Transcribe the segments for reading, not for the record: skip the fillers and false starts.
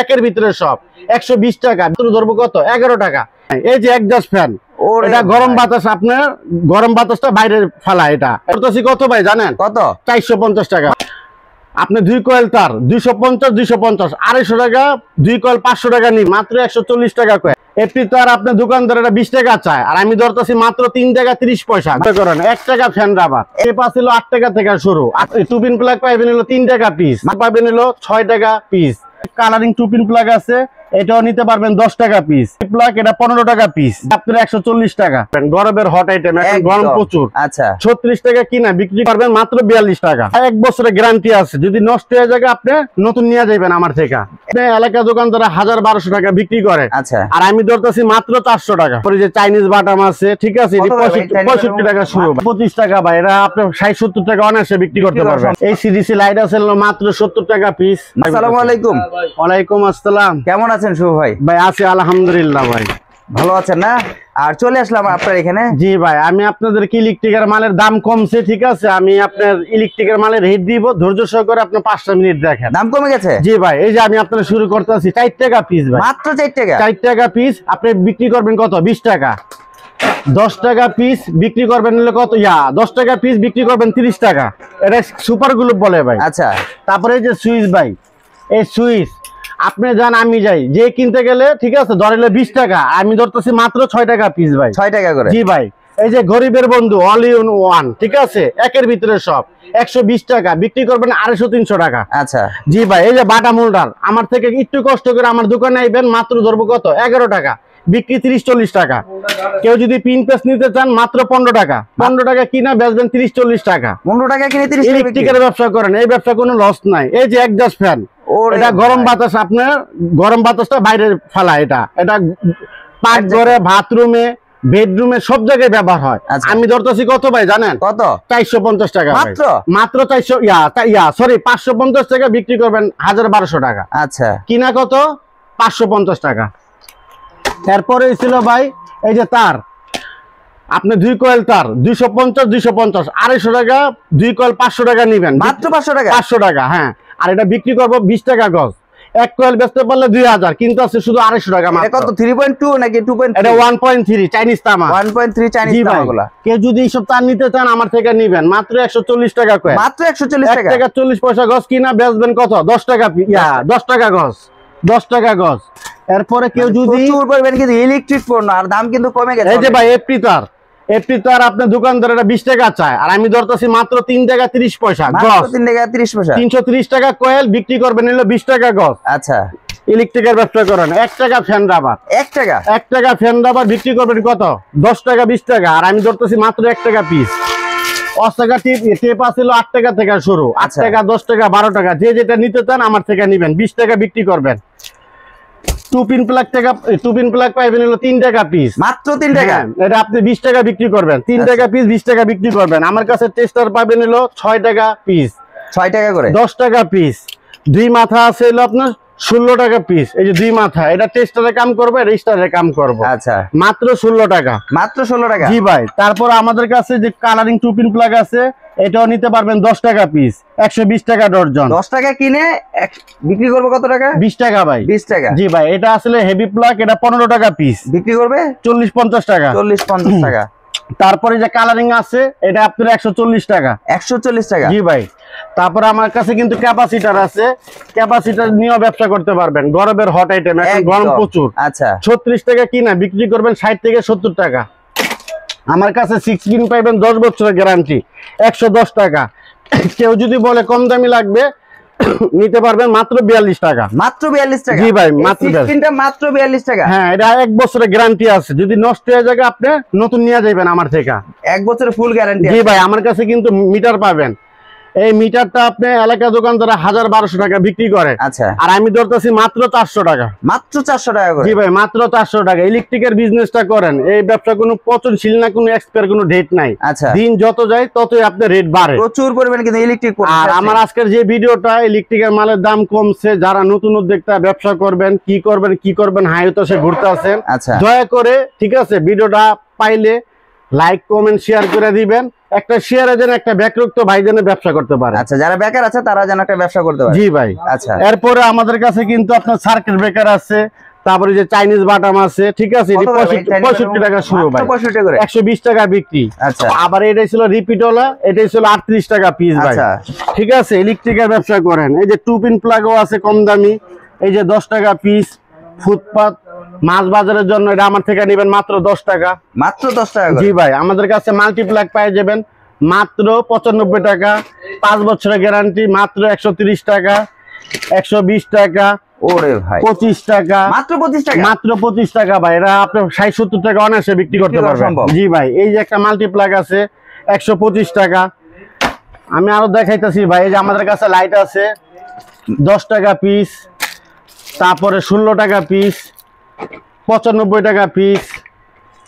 একের ভিতরে সব 120 টাকা। ধরবো কত 11 টাকা। এই যে একজাস্ট ফ্যান, এটা গরম বাতাস, আপনার গরম বাতাসটা বাইরে ফেলা। এটা কত ভাই জানেন? কত? 450 টাকা। আপনি 2 কয়েল তার 250 250 250 টাকা, 2 কয়েল 500 টাকা নি, মাত্র 140 টাকা কয়েল। এপি তার আপনার দোকানদার 20 টাকা চায়, আর আমি ধরতেছি মাত্র 3 টাকা 30 পয়সা করেন। 1 টাকা ফ্যান রাবার এ পাশ ছিল 8 টাকা থেকে শুরু। টু পিন প্লাগ পাইবেন হলো 3 টাকা পিস, পাইবেন হলো 6 টাকা পিস। কালারিং টু পিন প্লাগ আছে, এটাও নিতে পারবেন 10 টাকা পিস। প্লাগ এটা 15 টাকা পিস, আপনার 140 টাকা। গরমের হট আইটেম, এখন গরম প্রচুর। আচ্ছা 36 টাকা কিনা বিক্রি করবেন মাত্র 42 টাকা। 1 বছরের গ্যারান্টি আছে, যদি নষ্ট হয়ে যায় আপনি নতুন নিয়ে যাবেন আমার থেকে। এলাকা দোকানদার 1000-1200 টাকা বিক্রি করে, আচ্ছা, আর আমি ধরতেছি মাত্র 400 টাকা। পরে যে চাইনিজ বাটাম আছে, ঠিক আছে, 65 টাকা শুরু, 25 টাকা ভাই। এটা আপনি 60-70 টাকা অনায়াসে বিক্রি করতে পারবেন। এই সিডিসি লাইট আছে মাত্র 70 টাকা পিস। আসসালামু আলাইকুম। ওয়ালাইকুম আসসালাম। কেমন আছেন শুভ ভাই? ভাই আছি আলহামদুলিল্লাহ। ভাই ভালো আছেন না? আর চলে আসলাম আপনার এখানে। জি ভাই, আমি আপনাদেরকে ইলেকট্রিকের মালের দাম কমছে, ঠিক আছে, আমি আপনার ইলেকট্রিকের মালের রেট দিব, ধৈর্য সহকারে আপনি 5টা মিনিট দেখেন। দাম কমে গেছে? জি ভাই, এই যে আমি আপনারা শুরু করতেছি 4 টাকা পিস ভাই, মাত্র 4 টাকা। 4 টাকা পিস। আপনি বিক্রি করবেন কত? 20 টাকা। 10 টাকা পিস বিক্রি করবেন হলে কত? 10 টাকা পিস বিক্রি করবেন 30 টাকা। এটা সুপার গ্লুপ বলে ভাই। আচ্ছা, তারপরে এই যে সুইচ ভাই, এই সুইচ আপনি যান আমি যাই, যে কিনতে গেলে ঠিক আছে ধরলে 20 টাকা, আমি ধরতেছি মাত্র 6 টাকা পিস ভাই, 6 টাকা করে। জি ভাই, এই যে গরিবের বন্ধু অল ইন ওয়ান, ঠিক আছে, একের ভিতরে সব 120 টাকা বিক্রি করবেন 250-300 টাকা। আচ্ছা জি ভাই, এই যে বাটা মোল্ডার আমার থেকে একটু কষ্ট করে আমার দোকানে আইবেন, মাত্র ধরবো কত 11 টাকা, বিক্রি 30-40 টাকা। কেউ যদি পিন পেস নিতে চান মাত্র 15 টাকা। 15 টাকা কিনা বেচবেন 30-40 টাকা। 15 টাকা কিনে 30 টাকা। ইলেকট্রিকের ব্যবসা করেন, এই ব্যবসা কোনো লস নাই। এই যে একজাস্ট ফ্যান, এটা গরম বাতাস, আপনার গরম বাতাসটা বাইরে ফেলা। এটা পাকঘরে, বাথরুমে, বেডরুমে সব জায়গায় ব্যবহার হয়। আমি ধরতেছি কত ভাই জানেন? কত? 450 টাকা। মাত্র 550 টাকা বিক্রি করবেন 1000-1200 টাকা। আচ্ছা, কিনা কত? 550 টাকা। এরপরে ছিল ভাই এই যে তার, আপনি 2 কয়েল তার 250 250 250 টাকা, 2 কয়েল 500 টাকা নিবেন, মাত্র 500 টাকা। 500 টাকা, হ্যাঁ। আর এটা বিক্রি করবো 20 টাকা গজ। 1 কয়েল বেচতে পারলে 2000, কিন্তু আছে শুধু 250 টাকা মাত্র। এটা কত? 3.2 নাকি 2.3? এটা 1.3 চাইনিজ তামা। 1.3 চাইনিজ তামাগুলা। কেউ যদি এইসব তার নিতে চান আমার থেকে নিবেন, মাত্র 140 টাকা কয়েল। মাত্র 140 টাকা। 1 টাকা 40 পয়সা গজ কিনা বেচবেন কত? 10 টাকা। 10 টাকা গজ, 10 টাকা গজ। এরপরে কেউ যদি প্রচুর পরিমাণ কিন্তু ইলেকট্রিক পণ্য, আর দাম কিন্তু কমে গেছে। এই যে ভাই এপি তার আপনার দোকানদার 20 টাকা চায়, আর আমি ধরতেছি মাত্র 3 টাকা 30 পয়সা গজ। 3 টাকা 30 পয়সা। 330 টাকা কয়েল বিক্রি করবেন হলো 20 টাকা গজ। আচ্ছা, ইলেকট্রিকের ব্যবসা করেন। 1 টাকা ফ্যান রাবার, 1 টাকা ফ্যান রাবার বিক্রি করবেন কত? 10 টাকা 20 টাকা, আর আমি ধরতেছি মাত্র 1 টাকা পিস। অস্টাকা টেপ আছিল 8 টাকা থেকে শুরু, 8 টাকা 10 টাকা 12 টাকা, যে যেটা নিতে চান আমার থেকে নিবেন, 20 টাকা বিক্রি করবেন। টু পিন প্লাগ পাইবেন হলো 3 টাকা পিস, মাত্র 3 টাকা। এটা আপনি 20 টাকা বিক্রি করবেন, 3 টাকা পিস 20 টাকা বিক্রি করবেন। আমার কাছে টেস্টার পাবেন হলো 6 টাকা পিস, 6 টাকা করে, 10 টাকা পিস। 2 মাথা আছে হলো আপনার 16 টাকা পিস। এই যে 2 মাথা, এটা টেস্টারে কাম করবে, রেজিস্টারে কাম করবে। আচ্ছা, মাত্র 16 টাকা। মাত্র 16 টাকা। জি ভাই, তারপর আমাদের কাছে যে কালারিং টু পিন প্লাগ আছে, এটাও নিতে পারবেন 10 টাকা পিস, 120 টাকা ডজন। 10 টাকা কিনে বিক্রি করবে কত টাকা? 20 টাকা ভাই। 20 টাকা। জি ভাই, এটা আসলে হেভি প্লাগ, এটা 15 টাকা পিস, বিক্রি করবে 40-50 টাকা। 40-50 টাকা। তারপরে যে কালারিং আছে, এটা আপনার 140 টাকা। 140 টাকা। জি ভাই, তারপরে আমার কাছে কিন্তু ক্যাপাসিটার আছে, ক্যাপাসিটার নিয়েও ব্যবসা করতে পারবেন। গরমের হট আইটেম, এখন গরম প্রচুর। আচ্ছা, 36 টাকা কিনা বিক্রি করবেন 60 থেকে 70 টাকা। আমার কাছে 6 পিন পাইবেন 10 বছরের গ্যারান্টি, 110 টাকা। কেউ যদি বলে কম দামি লাগবে নিতে পারবেন মাত্র 42 টাকা। মাত্র 42 টাকা। জি ভাই, মাত্র 42 টাকা। হ্যাঁ, এটা 1 বছরের গ্যারান্টি আছে, যদি নষ্ট হয়ে যায় আপনি নতুন নিয়ে যাবেন আমার থেকে। 1 বছরের ফুল গ্যারান্টি। জি ভাই, আমার কাছে কিন্তু মিটার পাবেন। এই মিটারটা আপনি এলাকা দোকানদার 1000-1200 টাকা বিক্রি করে। আচ্ছা, আর আমি ধরতেছি মাত্র 400 টাকা। মাত্র 400 টাকা করে। জি ভাই, মাত্র 400 টাকা। ইলেকট্রিকের বিজনেসটা করেন, এই ব্যবসা কোনো পচনশীল না, কোনো এক্সপায়ার কোনো ডেট নাই। আচ্ছা, দিন যত যায় ততই আপনার রেট বাড়ে, প্রচুর পরিমাণে কিন্তু ইলেকট্রিক। আর আমার আজকের যে ভিডিওটা, ইলেকট্রিকের মালের দাম কমছে, যারা নতুন উদ্যোক্তা ব্যবসা করবেন, কি করবেন হাই হতাশে ঘুরতে আছেন, আচ্ছা, দয়া করে ঠিক আছে ভিডিওটা পাইলে লাইক কমেন্ট শেয়ার করে দিবেন। একটা শেয়ারের জন্য একটা বেকারত্ব ভাই যেন ব্যবসা করতে পারে। আচ্ছা, যারা বেকার আছে তারা যেন একটা ব্যবসা করতে পারে। জি ভাই। আচ্ছা, এরপরে আমাদের কাছে কিন্তু আপনার সার্কিট ব্রেকার আছে, তারপরে যে চাইনিজ বাটাম আছে, ঠিক আছে, 65 টাকা শুরু ভাই, 65 করে 120 টাকা বিক্রি। আচ্ছা, আবার এটা ছিল রিপিটওয়ালা, এটা ছিল 38 টাকা পিস ভাই। আচ্ছা, ঠিক আছে, ইলেকট্রিকের ব্যবসা করেন, এই যে 2 পিন প্লাগও আছে কম দামি, এই যে 10 টাকা পিস। ফুটপাত মাছ বাজারের জন্য এটা আমার থেকে নেবেন মাত্র 10 টাকা। মাত্র 10 টাকা করে? জি ভাই, আমাদের কাছে মাল্টিপ্লাগ পেয়ে যাবেন মাত্র 95 টাকা, 5 বছরের গ্যারান্টি মাত্র 130 টাকা, 120 টাকা। ওরে ভাই, 25 টাকা, মাত্র 25 টাকা? মাত্র 25 টাকা ভাই, এটা আপনি 60-70 টাকা অনায়াসে বিক্রি করতে পারবেন। জি ভাই, এই যে একটা মাল্টিপ্লাগ আছে 125 টাকা। আমি আরো দেখাইতেছি ভাই, এই যে আমাদের কাছে লাইট আছে 10 টাকা পিস, তারপরে 16 টাকা পিস, 95 টাকা পিস।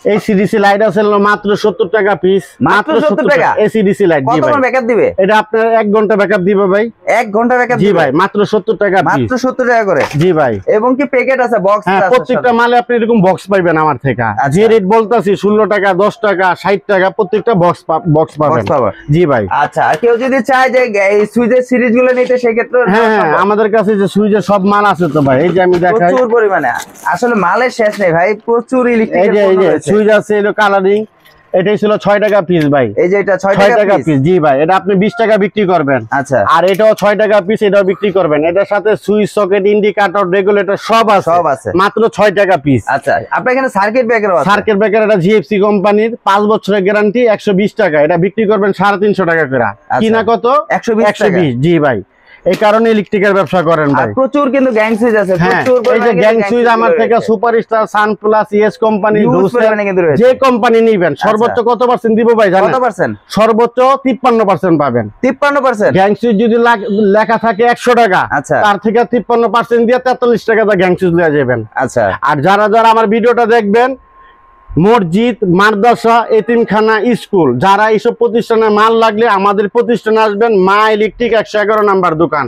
এই সিডিসি লাইট আছে মাত্র 70 টাকা পিস, মাত্র 70 টাকা এসিডিসি লাইট। জি ভাই, কতক্ষণ ব্যাকআপ দিবে এটা আপনার 1 ঘন্টা ব্যাকআপ দিবে ভাই। 1 ঘন্টা ব্যাকআপ? জি ভাই, মাত্র 70 টাকা পিস, মাত্র 70 টাকা করে? জি ভাই। এবং কি প্যাকেট আছে, বক্স হ্যাঁ, আছে? প্রত্যেকটা মালে আপনি এরকম বক্স পাবেন আমার থেকে। যে রেট বলতাছি 16 টাকা, 10 টাকা, 60 টাকা, প্রত্যেকটা বক্স পাবেন। জি ভাই। আচ্ছা, আর কেউ যদি চায় যে এই সুইচের সিরিজ গুলো নিতে, সেই ক্ষেত্রে? হ্যাঁ, আমাদের কাছে যে সুইচের সব মাল আছে তো ভাই, এই যে আমি দেখাই, প্রচুর পরিমাণে, আসলে মালের শেষ নেই ভাই, প্রচুর ইলেকট্রিক। এই যে সুইচ আছে, এটা কালারিং, এটাই ছিল 6 টাকা পিস ভাই। এই যে এটা 6 টাকা পিস। জি ভাই, এটা আপনি 20 টাকা বিক্রি করবেন। আচ্ছা, আর এটাও 6 টাকা পিস, এটাও বিক্রি করবেন। এটার সাথে সুইচ, সকেট, ইন্ডিকেটর, রেগুলেটর সব আছে মাত্র 6 টাকা পিস। আচ্ছা, আপনার এখানে সার্কিট ব্রেকার আছে? সার্কিট ব্রেকার, এটা জিএফসি কোম্পানির, 5 বছরের গ্যারান্টি, 120 টাকা। এটা বিক্রি করবেন 350 টাকা করে। কিনা কত? 120। জি ভাই, এই কারণে ইলেকট্রিকের ব্যবসা করেন ভাই। প্রচুর কিন্তু গ্যাং সুইচ আছে, প্রচুর। এই যে গ্যাং সুইচ আমার থেকে সুপারস্টার, সানপ্লাস, ইএস কোম্পানি, যে কোম্পানি নিবেন সর্বোচ্চ কত পার্সেন্ট দিব ভাই জানেন? কত পার্সেন্ট? সর্বোচ্চ 53% পাবেন। 53%? গ্যাং সুইচ যদি লেখা থাকে 100 টাকা, আচ্ছা, তার থেকে 53% দিয়ে 43 টাকা দা গ্যাং সুইচ নিয়ে যাবেন। আচ্ছা, আর যারা আমার ভিডিওটা দেখবেন, মসজিদ, মাদ্রাসা, এতিমখানা, স্কুল, যারা এইসব প্রতিষ্ঠানে মাল লাগলে আমাদের প্রতিষ্ঠানে আসবেন। মা ইলেকট্রিক 111 নাম্বার দোকান।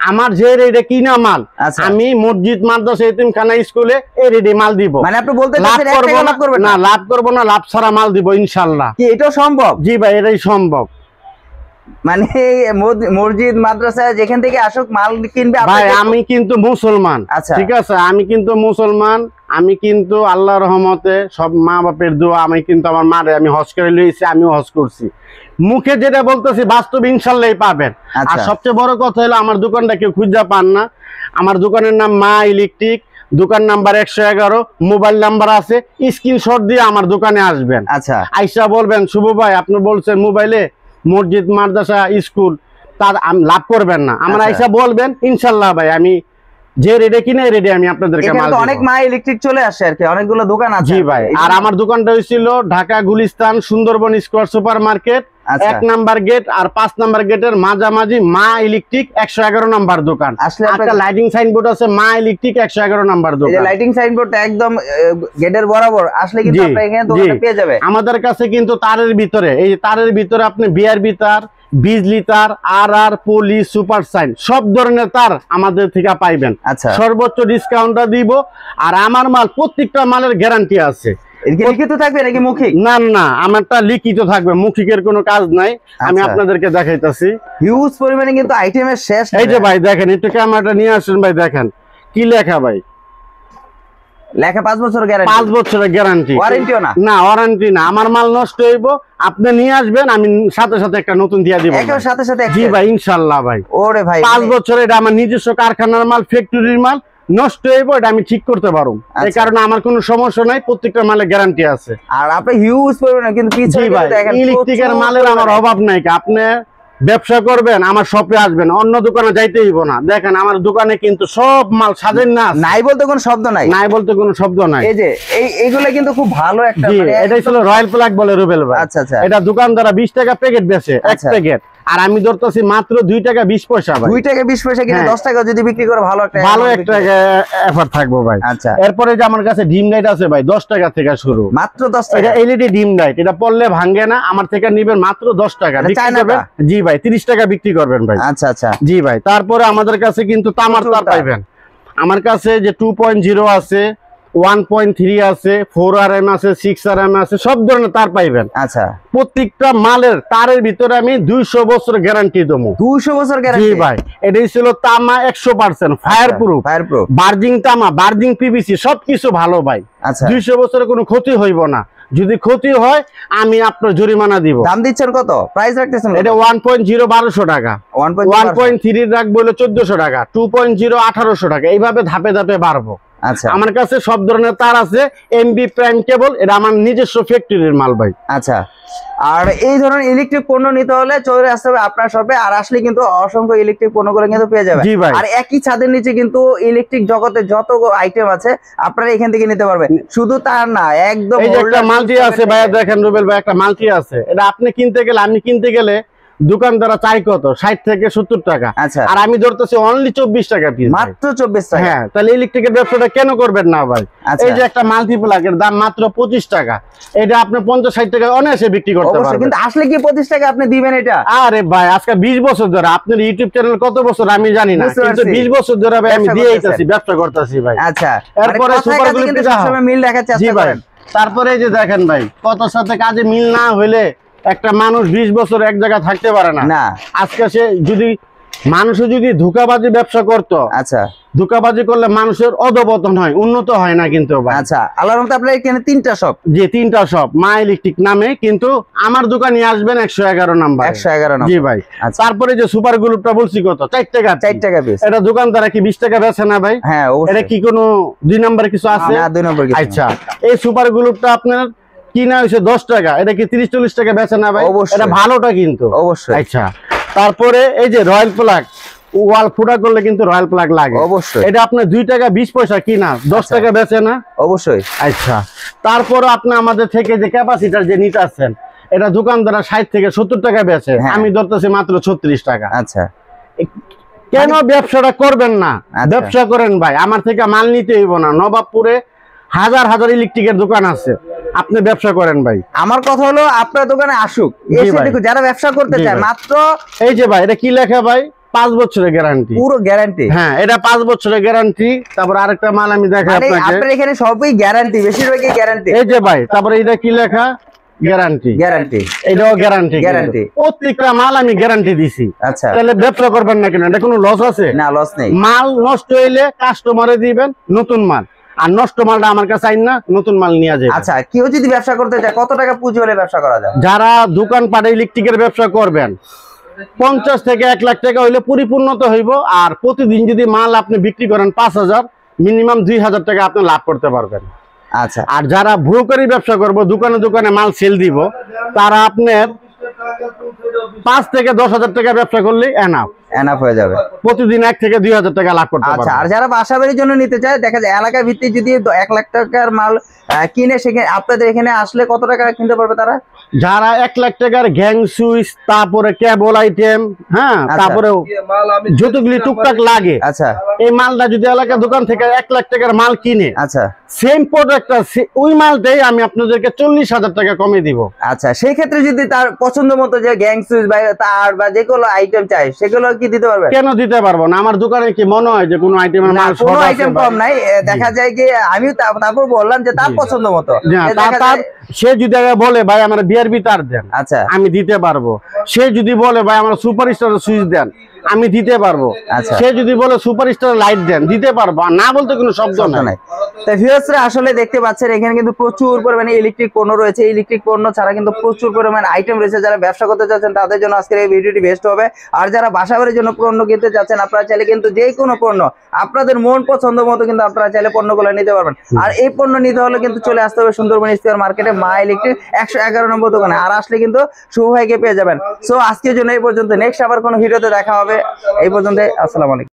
আমার যে রেটে কিনা মাল, আমি মসজিদ, মাদ্রাসা, এতিমখানা, স্কুলে এই রেটে মাল দিব। মানে আপনি বলতে লাভ করবো না, লাভ করবো না, লাভ ছাড়া মাল দিব ইনশাল্লাহ। কি এটাও সম্ভব? জি ভাই, এটাই সম্ভব। মানে মসজিদ, মাদ্রাসা যেখান থেকে আসুক মাল কিনবে ভাই। আমি কিন্তু মুসলমান, ঠিক আছে, আমি কিন্তু মুসলমান, আমি কিন্তু আল্লাহর রহমতে সব মা বাপের দোয়া, আমি কিন্তু আমার মারে আমি হজ করে লইছি, আমিও হজ করছি। মুখে যেটা বলতেছি বাস্তব ইনশাল্লাহ পাবেন। আর সবচেয়ে বড় কথা হলো আমার দোকানটা কেউ খুঁজে পান না। আমার দোকানের নাম মা ইলেকট্রিক, দোকান নাম্বার 111, মোবাইল নাম্বার আছে, স্ক্রিনশট দিয়ে আমার দোকানে আসবেন। আচ্ছা, আইসা বলবেন শুভ ভাই আপনি বলছেন মোবাইলে মসজিদ, মাদ্রাসা, স্কুল, তার লাভ করবেন না। আমার আইসা বলবেন ইনশাল্লাহ ভাই, আমি যে রেডে কিনে রেডে আমি আপনাদেরকে মাল দেব। অনেক মা ইলেকট্রিক চলে আসে আর কি, অনেকগুলো দোকান আছে। জি ভাই, আর আমার দোকানটা হইছিল Dhaka Gulistan Sundarban square super market, 1 number gate আর 5 নাম্বার গেটের মাঝামাঝি মা ইলেকট্রিক 111 নাম্বার দোকান। একটা লাইটিং সাইনবোর্ড আছে মা ইলেকট্রিক 111 নাম্বার দোকান। এই লাইটিং সাইনবোর্ডটা একদম গেটের বরাবর আসলে কিন্তু আপনি এখানে দোকানটা পেয়ে যাবে। আমাদের কাছে কিন্তু তারের ভিতরে, এই যে তারের ভিতরে আপনি বিআরবি তার, বিজলি তার, আর পলি, সুপার সাইন সব ধরনের তার আমাদের থেকে পাইবেন। আচ্ছা, সর্বোচ্চ ডিসকাউন্টটা দিব। আর আমার মাল প্রত্যেকটা মালের গ্যারান্টি আছে। লিখিত থাকবে নাকি মৌখিক? না না, আমারটা লিখিত থাকবে, মৌখিকের কোনো কাজ নাই। আমি আপনাদেরকে দেখাইতাছি। হিউজ পরিমাণে কিন্তু আইটেমের শেষ। এই যে ভাই দেখেন, একটু ক্যামেরাটা নিয়ে আসেন ভাই, দেখেন কি লেখা ভাই। লেখা 5 বছর গ্যারান্টি। 5 বছরের গ্যারান্টি, ওয়ারেন্টিও না? না, ওয়ারেন্টি না। আমার মাল নষ্ট হইব, আপনি নিয়ে আসবেন, আমি সাথে সাথে একটা নতুন দিয়ে দিব। একেবারে সাথে সাথে? জি ভাই, ইনশাআল্লাহ ভাই। ওরে ভাই, 5 বছর এটা আমার নিজস্ব কারখানার মাল, ফ্যাক্টরির মাল, নষ্ট হইব এটা আমি ঠিক করতে পারবো। এই কারণে আমার কোনো সমস্যা নাই, প্রত্যেকটা মালের গ্যারান্টি আছে। আর আপনি হিউজ পরিমাণে কিন্তু পিছনে দেখেন ইলেকট্রিকের মালের আমার অভাব নাই। আপনি ব্যবসা করবেন আমার শপে আসবেন, অন্য দোকানে যাইতে হইব না। দেখেন আমার দোকানে কিন্তু সব মাল সাজেন না, নাই বলতে কোনো শব্দ নাই, নাই বলতে কোনো শব্দ নাই। এই যে এইগুলা কিন্তু খুব ভালো একটা, এটাই ছিল রয়্যাল প্লাগ বলে রুবেল ভাই। আচ্ছা আচ্ছা, এটা দোকানদারা 20 টাকা প্যাকেট বেচে, এক প্যাকেট, আর আমি ধরতেছি মাত্র 2 টাকা 20 পয়সা ভাই। 2 টাকা 20 পয়সা কিনে 10 টাকা যদি বিক্রি করে ভালো একটা এফার্ট থাকবো ভাই। আচ্ছা, এরপরে যে আমার কাছে ডিম লাইট আছে ভাই, 10 টাকা থেকে শুরু, মাত্র 10 টাকা। এটা এলইডি ডিম লাইট, এটা পড়লে ভাঙে না, আমার থেকে নিবেন মাত্র 10 টাকা। জি ভাই, 30 টাকা বিক্রি করবেন ভাই। আচ্ছা আচ্ছা, জি ভাই। তারপরে আমাদের কাছে কিন্তু তামার তার পাইবেন। আমার কাছে যে 2.0 আছে, 1.3 আছে, 4RM আছে, 6RM আছে, সব ধরনের তার পাইবেন। আচ্ছা, প্রত্যেকটা মালের তারের ভিতরে আমি 200 বছর গ্যারান্টি দেবো। 200 বছর জি গ্যারান্টি ভাই, এটাই ছিল তামা 100% ফায়ার প্রুফ, বার্জিং তামা, বার্জিং পিভিসি, সবকিছু ভালো ভাই। আচ্ছা, 200 বছরের কোনো ক্ষতি হইব না। যদি ক্ষতি হয় আমি আপনার জরিমানা দিব। দাম দিচ্ছেন কত, প্রাইস রাখতেছেন? এটা 1.0 1200 টাকা, 1.3 রাখবো হলো 1400 টাকা, 2.0 1800 টাকা, এইভাবে ধাপে ধাপে বাড়বো। আচ্ছা, আমার কাছে সব ধরনের তার আছে। এমবি প্রাইম কেবল, এটা আমার নিজস্ব ফ্যাক্টরির মাল ভাই। আচ্ছা, আর এই ধরনের ইলেকট্রিক পণ্য নিতে হলে চলে আসতে হবে আপনার শপে, আর আসলে কিন্তু অসংখ্য ইলেকট্রিক পণ্যগুলো কিন্তু পেয়ে যাবেন। জি ভাই, আর একই ছাদের নিচে কিন্তু ইলেকট্রিক জগতে যত আইটেম আছে আপনারা এখান থেকে নিতে পারবেন। শুধু তার না, একদম এই যে একটা মাল্টি আছে ভাই, দেখেন রুবেল ভাই, একটা মাল্টি আছে। এটা আপনি কিনতে গেলে, আমি কিনতে গেলে দোকানদার চাই কত, 60 থেকে 70 টাকা। আচ্ছা, আর আমি ধরতেছি অনলি 24 টাকা পিস, মাত্র 24 টাকা। হ্যাঁ, তাহলে ইলেকট্রিকের ব্যবসাটা কেন করবেন না ভাই? এই যে একটা মাল্টিপ্লাগের দাম মাত্র 25 টাকা, এটা আপনি 50-60 টাকা অনায়াসে বিক্রি করতে পারবেন। কিন্তু আসলে কি 25 টাকা আপনি দিবেন এটা? আরে ভাই, আজকে 20 বছর ধরে, আপনার ইউটিউব চ্যানেল কত বছর আমি জানি না, কিন্তু 20 বছর ধরে ভাই আমি দিয়ে আইতাছি, ব্যবসা করতেছি ভাই। আচ্ছা, এরপরে সুপারগুলো কিন্তু সবসময় মিল রাখার চেষ্টা করেন। তারপরে এই যে দেখেন ভাই, কত সাথে কাজে মিল না হইলে একটা মানুষ 20 বছর এক জায়গায় থাকতে পারে না। আজকে সে যদি মানুষে যদি ধোঁকাবাজি ব্যবসা করতো, আচ্ছা, ধোঁকাবাজি করলে মানুষের অধপতন হয়, উন্নত হয় না কিন্তু ভাই। আচ্ছা, আল্লাহর রহমতে আপনার এখানে 3টা শপ। জি, 3টা শপ মা ইলেকট্রিক নামে, কিন্তু আমার দোকানে আসবেন 111 নাম্বার। 111 নাম্বার। জি ভাই। তারপরে যে সুপার গ্লুপটা বলছি কত, 4 টাকা, 4 টাকা পিস। এটা দোকানদার কি 20 টাকা বেচে না ভাই? হ্যাঁ, অবশ্যই। এটা কি কোনো 2 নাম্বার কিছু আছে? না, 2 নম্বর কিছু। আচ্ছা, এই সুপার গ্লুপটা আপনার কিনা হয়েছে 10 টাকা, এটা কি 30-40 টাকা বেচে না ভাই? এটা ভালোটা কিন্তু অবশ্যই। আচ্ছা, তারপরে এই যে রয়্যাল প্লাগ, ওয়াল ফুটা করলে কিন্তু রয়্যাল প্লাগ লাগে অবশ্যই। এটা আপনার 2 টাকা 20 পয়সা কিনা, 10 টাকা বেচে না? অবশ্যই। আচ্ছা, তারপর আপনি আমাদের থেকে যে ক্যাপাসিটার যে নিতে আসছেন, এটা দোকানদার 60 থেকে 70 টাকা বেচে, আমি ধরতেছি মাত্র 36 টাকা। আচ্ছা, কেন ব্যবসাটা করবেন না? ব্যবসা করেন ভাই, আমার থেকে মাল নিতে হইব না। নবাবপুরে হাজার হাজার ইলেকট্রিকের দোকান আছে, আপনি ব্যবসা করেন ভাই। আমার কথা হলো আপনার দোকানে আসুক, এসে দেখুন যারা ব্যবসা করতে চায়। মাত্র এই যে ভাই, এটা কি লেখা ভাই, 5 বছরের গ্যারান্টি, পুরো গ্যারান্টি। হ্যাঁ, এটা 5 বছরের গ্যারান্টি। তারপর আরেকটা মাল আমি দেখাই আপনাকে, আপনার এখানে সবই গ্যারান্টি, বেশিরভাগই গ্যারান্টি। এই যে ভাই, তারপরে এটা কি লেখা, গ্যারান্টি, গ্যারান্টি, এটাও গ্যারান্টি, গ্যারান্টি। প্রত্যেকটা মাল আমি গ্যারান্টি দিছি। আচ্ছা, তাহলে ব্যবসা করবেন না কেন? এটা কোনো লস আছে? না, লস নেই। মাল নষ্ট হইলে কাস্টমারে দিবেন নতুন মাল, আর নষ্ট মালটা আমার কাছে আইন না, নতুন মাল নিয়ে যায়। আচ্ছা, কেউ যদি ব্যবসা করতে চায় কত টাকা পুঁজি হলে ব্যবসা করা যায়? যারা দোকান পাটে ইলেকট্রিকের ব্যবসা করবেন, 50 থেকে 1 লাখ টাকা হইলে পরিপূর্ণতা হইব। আর প্রতিদিন যদি মাল আপনি বিক্রি করেন 5000, মিনিমাম 2000 টাকা আপনি লাভ করতে পারবেন। আচ্ছা, আর যারা ব্রোকারি ব্যবসা করবো, দোকানে দোকানে মাল সেল দিব, তারা আপনার 5 থেকে 10,000 টাকা ব্যবসা করলে এনাফ হয়ে যাবে। প্রতিদিন 1 থেকে 2000 টাকা লাভ করতে পারবে। আচ্ছা, আর যারা বাসাবাড়ির জন্য নিতে চায়, দেখা যায় এলাকা ভিত্তিক যদি 1 লাখ টাকার মাল কিনে, সেখানে আপনাদের এখানে আসলে কত টাকা কিনতে পারবে তারা? যারা 1 লাখ টাকার গ্যাং সুইচ, তারপরে কেবল আইটেম, হ্যাঁ, তারপরে যতগুলি টুকটাক লাগে, আচ্ছা, এই মালটা যদি এলাকা দোকান থেকে 1 লাখ টাকার মাল কিনে, আচ্ছা, সেম প্রোডাক্টটা ওই মালটাই আমি আপনাদেরকে 40,000 টাকা কমে দিব। আচ্ছা, সেই ক্ষেত্রে যদি তার পছন্দ মতো যে গ্যাং সুইচ বা তার বা যে কোনো আইটেম চাই, সেগুলো কি দিতে পারবে? কেন দিতে পারবো না? আমার দোকানে কি মনে হয় যে কোনো আইটেমের মাল, কোনো আইটেম কম নাই? দেখা যায় কি, আমি তারপর বললাম যে তার পছন্দ মতো, সে যদি বলে ভাই আমার বিআরবি তার দেন, আচ্ছা, আমি দিতে পারবো। সে যদি বলে ভাই আমার সুপার স্টার সুইচ দেন, আমি দিতে পারবো। আচ্ছা, সে যদি বলে সুপার স্টার লাইট দেন, দিতে পারবো। আর না বলতে কোনো শব্দ নাই। তো ভিউয়ার্সরা আসলে দেখতে পাচ্ছেন এখানে কিন্তু প্রচুর পরিমাণে ইলেকট্রিক পণ্য রয়েছে। ইলেকট্রিক পণ্য ছাড়া কিন্তু প্রচুর পরিমাণে আইটেম রয়েছে। যারা ব্যবসা করতে চাচ্ছেন তাদের জন্য আজকের এই ভিডিওটি বেস্ট হবে। আর যারা বাসাবাড়ির জন্য পণ্য কিনতে চাচ্ছেন, আপনারা চাইলে কিন্তু যে কোনো পণ্য আপনাদের মন পছন্দ মতো কিন্তু আপনারা চাইলে পণ্যগুলো নিতে পারবেন। আর এই পণ্য নিতে হলে কিন্তু চলে আসতে হবে সুন্দরবন স্কয়ার মার্কেটে, মা ইলেকট্রিক 111 নম্বর দোকানে। আর আসলে কিন্তু শুভ ভাইকে পেয়ে যাবেন। সো আজকের জন্য এই পর্যন্ত, নেক্সট আবার কোনো ভিডিওতে দেখা হবে। এই পর্যন্ত, আসসালামু আলাইকুম।